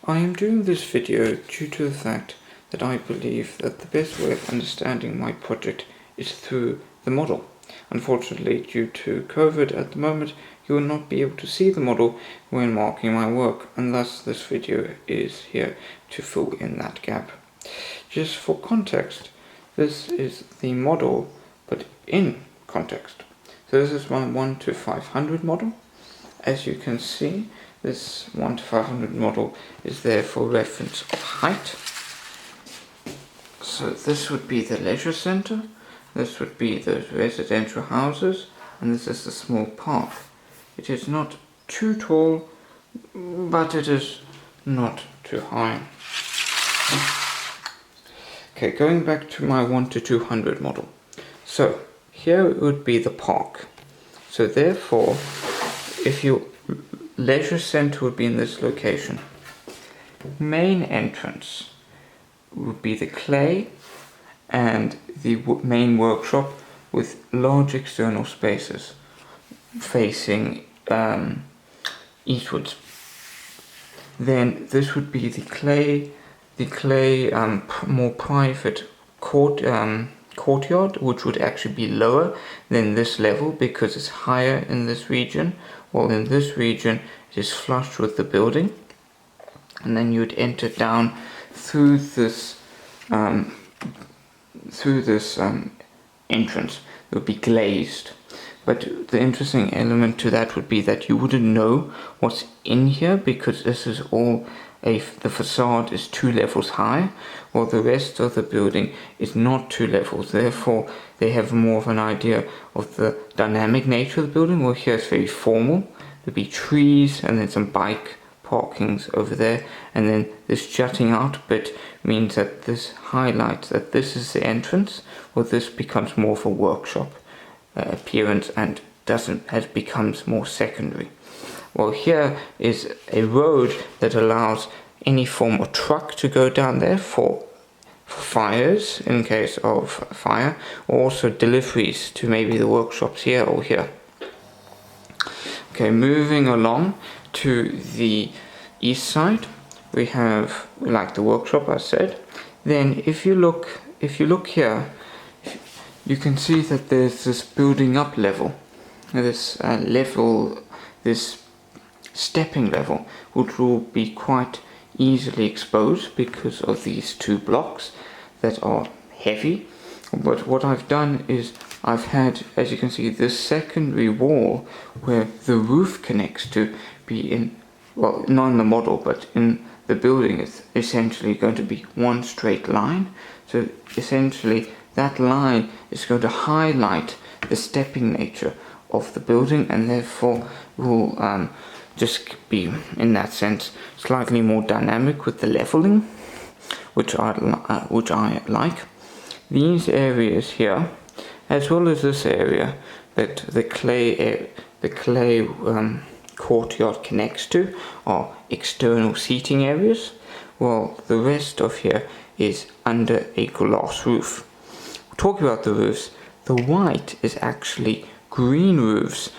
I am doing this video due to the fact that I believe that the best way of understanding my project is through the model. Unfortunately, due to COVID at the moment, you will not be able to see the model when marking my work, and thus this video is here to fill in that gap. Just for context, this is the model, but in context. So this is my 1 to 500 model. As you can see, this 1 to 500 model is there for reference of height. So this would be the leisure center, this would be the residential houses, and this is the small park. It is not too tall, but it is not too high. Okay, going back to my 1 to 200 model. So here it would be the park. So therefore, if your leisure center would be in this location, main entrance would be the clay and the main workshop with large external spaces facing eastwards. Then this would be the clay more private courtyard, which would actually be lower than this level because it's higher in this region, while in this region it is flush with the building. And then you'd enter down through this entrance. It would be glazed. But the interesting element to that would be that you wouldn't know what's in here because this is all the facade is 2 levels high, while the rest of the building is not 2 levels. Therefore, they have more of an idea of the dynamic nature of the building. Well, here it's very formal. There'll be trees and then some bike parkings over there, and then this jutting out bit means that this highlights that this is the entrance, or this becomes more of a workshop appearance and becomes more secondary. Well, here is a road that allows any form of truck to go down there for fires in case of fire, or also deliveries to maybe the workshops here or here. Okay, moving along to the east side, we have like the workshop I said. Then if you look here, you can see that there's this building up level, this stepping level, which will be quite easily exposed because of these 2 blocks that are heavy. But what I've done is I've had, as you can see, this secondary wall where the roof connects to be in, well, not in the model, but in the building it's essentially going to be one straight line. So essentially that line is going to highlight the stepping nature of the building, and therefore will just be, in that sense, slightly more dynamic with the leveling, which I like. These areas here, as well as this area that the clay courtyard connects to, are external seating areas, while the rest of here is under a glass roof. Talking about the roofs, the white is actually green roofs,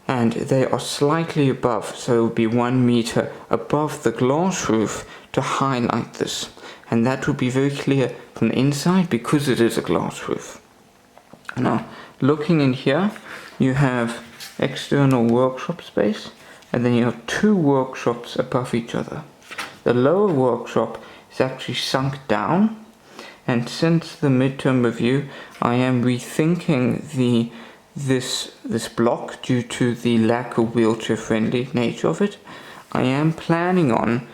and they are slightly above, so it will be 1 meter above the glass roof to highlight this, and that will be very clear from the inside because it is a glass roof. Now, looking in here, you have external workshop space, and then you have 2 workshops above each other. The lower workshop is actually sunk down, and since the midterm review, I am rethinking this block due to the lack of wheelchair friendly nature of it. I am planning on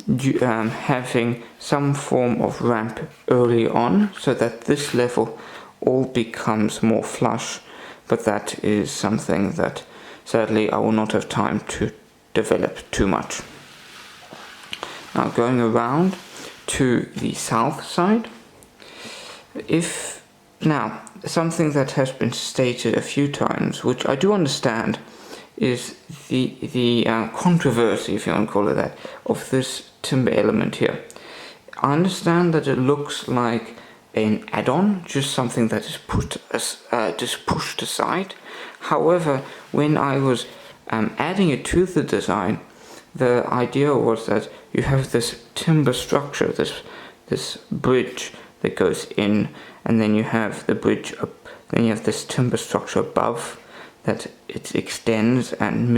having some form of ramp early on so that this level all becomes more flush, but that is something that sadly I will not have time to develop too much. Now going around to the south side, now something that has been stated a few times, which I do understand, is the controversy, if you want to call it that, of this timber element here. I understand that it looks like an add-on, just something that is pushed aside. However, when I was adding it to the design, the idea was that you have this timber structure, this bridge that goes in, and then you have the bridge up, then you have this timber structure above that it extends and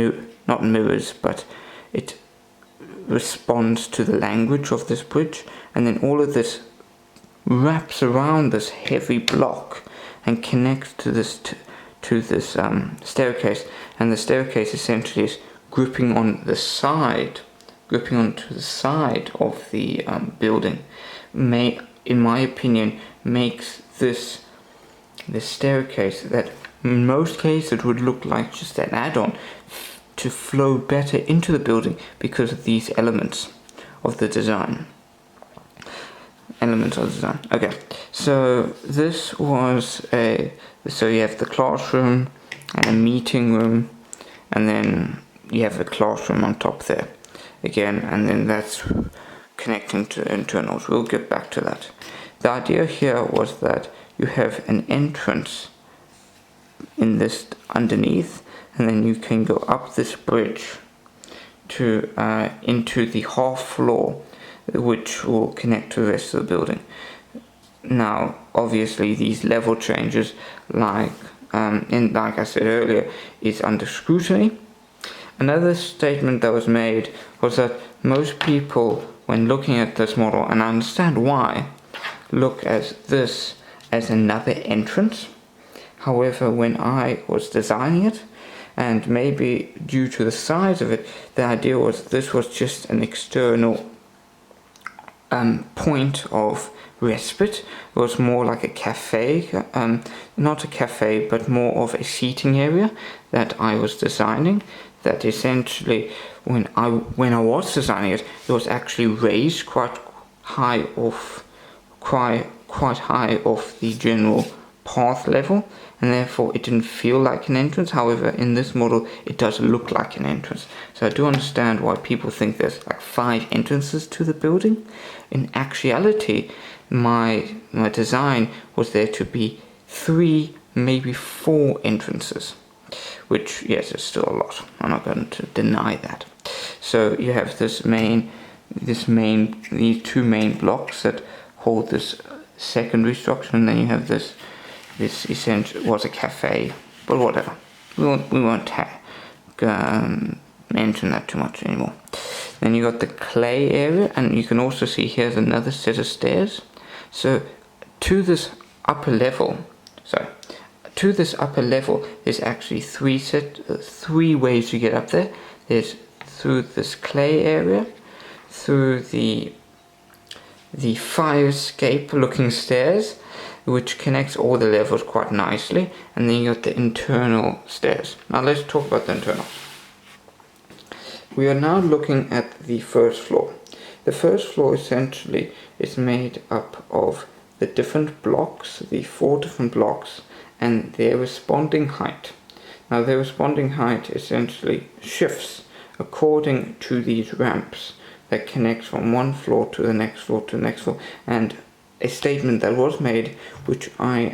not mirrors, but it responds to the language of this bridge, and then all of this wraps around this heavy block and connects to this staircase, and the staircase essentially is gripping onto the side of the building. In my opinion, makes this staircase that in most cases it would look like just an add-on to flow better into the building because of these elements of the design. Okay, so this was so you have the classroom and a meeting room, and then you have a classroom on top there again, and then that's connecting to internals. We'll get back to that. The idea here was that you have an entrance in this underneath, and then you can go up this bridge to into the half floor, which will connect to the rest of the building. Now, obviously, these level changes, like I said earlier, is under scrutiny. Another statement that was made was that most people, when looking at this model, and I understand why, look at this as another entrance. However, when I was designing it, and maybe due to the size of it, the idea was this was just an external point of respite. It was more like a cafe, not a cafe, but more of a seating area that I was designing. That essentially, when I was designing it, it was actually raised quite high off the general path level, and therefore it didn't feel like an entrance. However, in this model it does look like an entrance, so I do understand why people think there's like 5 entrances to the building. In actuality, my design was there to be 3, maybe 4 entrances, which, yes, is still a lot. I'm not going to deny that. So you have these 2 main blocks that hold this secondary structure, and then you have this essentially was a cafe, but whatever. We won't mention that too much anymore. Then you got the clay area, and you can also see here's another set of stairs. So to this upper level, there's actually 3 ways to get up there. There's through this clay area, through the fire escape looking stairs, which connects all the levels quite nicely, and then you got the internal stairs. Now let's talk about the internals. We are now looking at the first floor. The first floor essentially is made up of the different blocks, the 4 different blocks, and their responding height. Now their responding height essentially shifts according to these ramps that connect from one floor to the next floor to the next floor. And a statement that was made, which I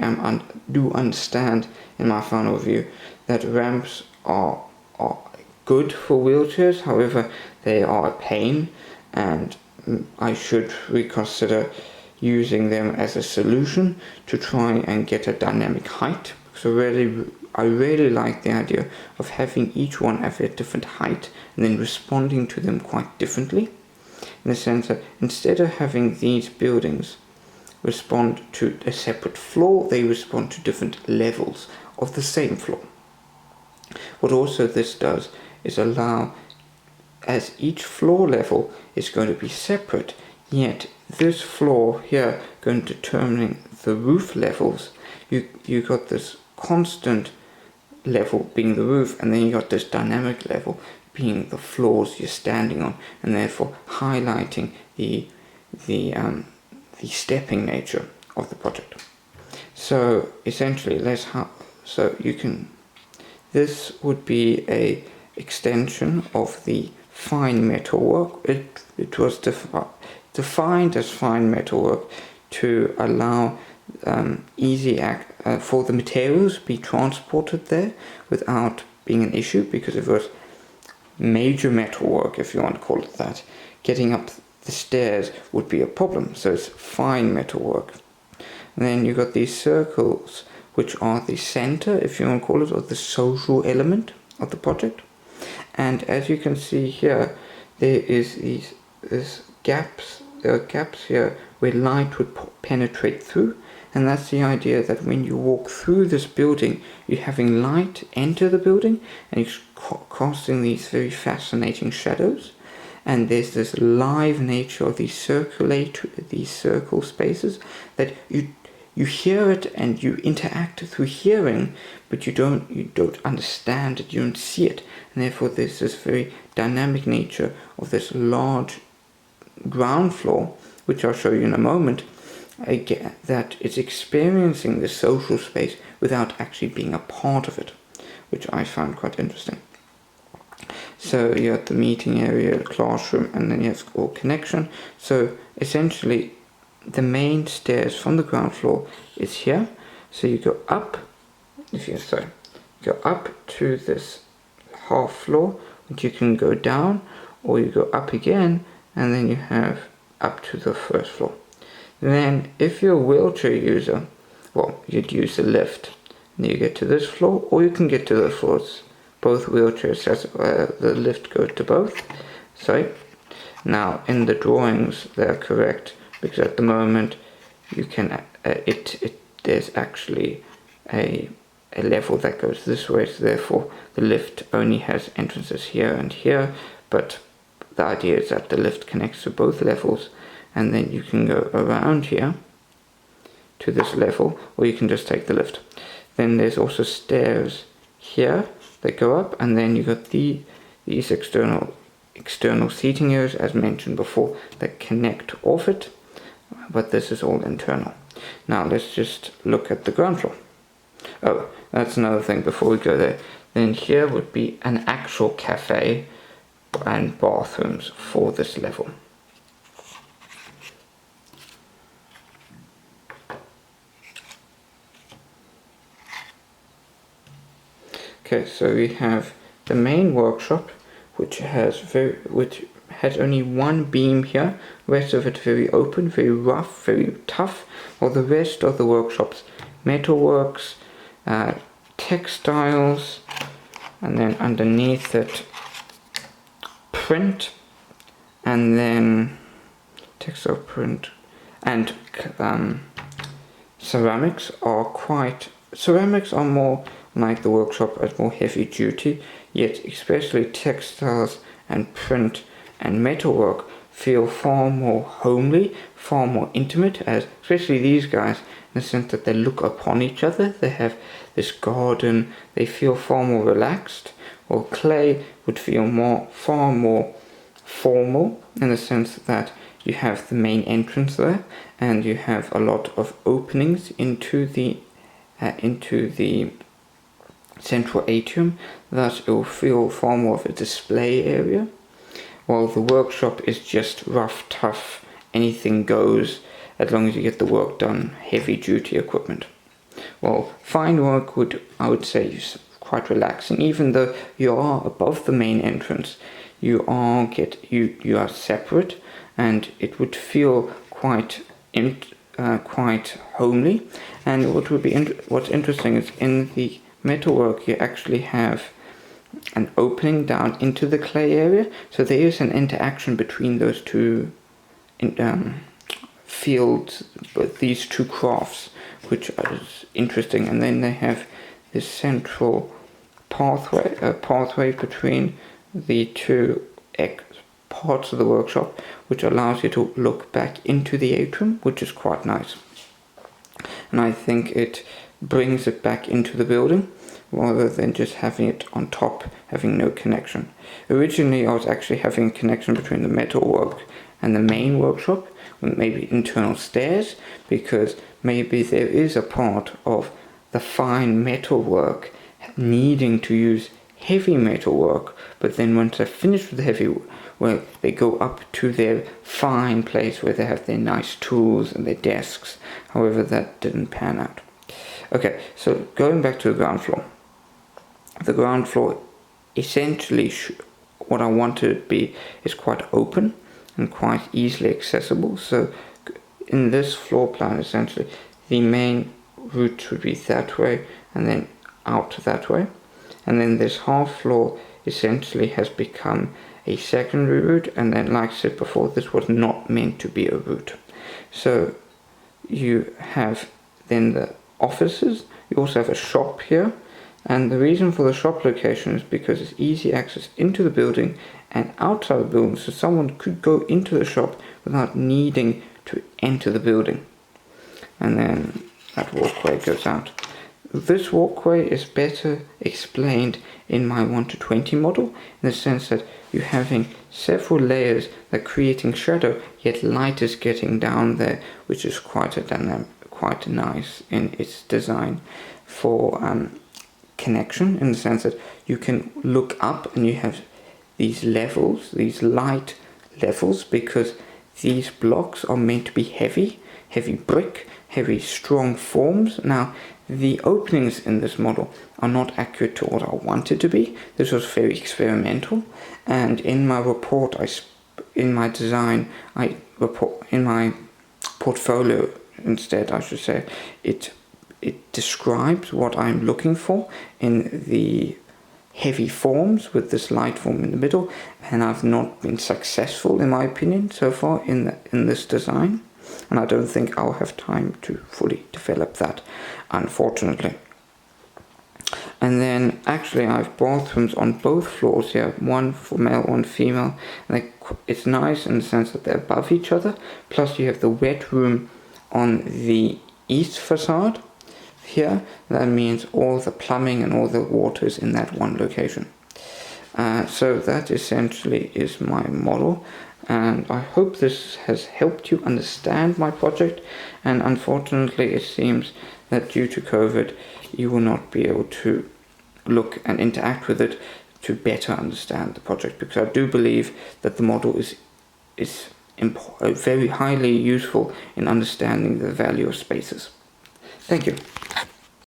do understand in my final review, that ramps are good for wheelchairs. However, they are a pain, and I should reconsider using them as a solution to try and get a dynamic height. So I really like the idea of having each one have a different height and then responding to them quite differently, in the sense that instead of having these buildings respond to a separate floor, they respond to different levels of the same floor. What also this does is allow, as each floor level is going to be separate, yet this floor here going to determine the roof levels, you got this constant level being the roof, and then you got this dynamic level being the floors you're standing on, and therefore highlighting the stepping nature of the project. So essentially, this would be a extension of the fine metalwork. It was defined as fine metalwork to allow for the materials be transported there without being an issue, because if it was major metalwork, if you want to call it that. Getting up the stairs would be a problem, so it's fine metalwork. And then you've got these circles, which are the center, if you want to call it, or the social element of the project. And as you can see here, there are gaps here where light would penetrate through, and that's the idea that when you walk through this building, you're having light enter the building, and you're casting these very fascinating shadows. And there's this live nature of these circle spaces that you hear it and you interact through hearing, but you don't understand it, you don't see it, and therefore there's this very dynamic nature of this large ground floor, which I'll show you in a moment, that it's experiencing the social space without actually being a part of it, which I found quite interesting. So you have the meeting area, the classroom, and then you have all connection. So essentially the main stairs from the ground floor is here. So you go up, go up to this half floor, which you can go down, or you go up again, and then you have up to the first floor. Then if you're a wheelchair user, well, you'd use the lift, and you get to this floor, or you can get to the floors. Both wheelchairs, the lift goes to both. So now in the drawings they're correct, because at the moment you can there's actually a level that goes this way, so therefore the lift only has entrances here and here, but the idea is that the lift connects to both levels, and then you can go around here to this level, or you can just take the lift. Then there's also stairs here that go up, and then you got these external seating areas, as mentioned before, that connect off it, but this is all internal. Now let's just look at the ground floor. Oh, that's another thing before we go there. Then here would be an actual cafe and bathrooms for this level. Okay, so we have the main workshop, which has only one beam here. The rest of it very open, very rough, very tough. While the rest of the workshops, metalworks, textiles, and then underneath it, print, and then textile, print, and ceramics are more like the workshop as more heavy duty, yet especially textiles and print and metalwork feel far more homely, far more intimate, as especially these guys, in the sense that they look upon each other, they have this garden, they feel far more relaxed. While clay would feel far more formal, in the sense that you have the main entrance there, and you have a lot of openings into the central atrium, thus it will feel far more of a display area, while the workshop is just rough, tough, anything goes, as long as you get the work done, heavy duty equipment. Well, fine work I would say is quite relaxing, even though you are above the main entrance, you are separate, and it would feel quite homely. And what's interesting is in the metalwork you actually have an opening down into the clay area, so there is an interaction between those two fields, but these two crafts, which is interesting. And then they have this central pathway between the two parts of the workshop, which allows you to look back into the atrium, which is quite nice. And I think it brings it back into the building, rather than just having it on top, having no connection. Originally I was actually having a connection between the metalwork and the main workshop, with maybe internal stairs, because maybe there is a part of the fine metalwork needing to use heavy metalwork, but then once they're finished with the heavy work, they go up to their fine place where they have their nice tools and their desks. However, that didn't pan out. Okay, so going back to the ground floor. The ground floor essentially what I want it to be is quite open and quite easily accessible. So in this floor plan, essentially, the main route would be that way and then out that way. And then this half floor essentially has become a secondary route, and then, like I said before, this was not meant to be a route. So you have then the offices. You also have a shop here, and the reason for the shop location is because it's easy access into the building and outside the building, so someone could go into the shop without needing to enter the building. And then that walkway goes out. This walkway is better explained in my 1:20 model, in the sense that you're having several layers that are creating shadow, yet light is getting down there, which is quite a dynamic, quite nice in its design for connection, in the sense that you can look up and you have these levels, these light levels, because these blocks are meant to be heavy brick, heavy strong forms. Now the openings in this model are not accurate to what I wanted to be. This was very experimental, and in my report, in my portfolio instead, I should say, it describes what I'm looking for in the heavy forms with this light form in the middle, and I've not been successful, in my opinion, so far in this design. And I don't think I'll have time to fully develop that, unfortunately. And then actually I have bathrooms on both floors here, one for male, one female, and it's nice in the sense that they're above each other. Plus you have the wet room on the east facade here. That means all the plumbing and all the water is in that one location. So that essentially is my model, and I hope this has helped you understand my project. And unfortunately it seems that due to COVID you will not be able to look and interact with it to better understand the project, because I do believe that the model is very highly useful in understanding the value of spaces. Thank you.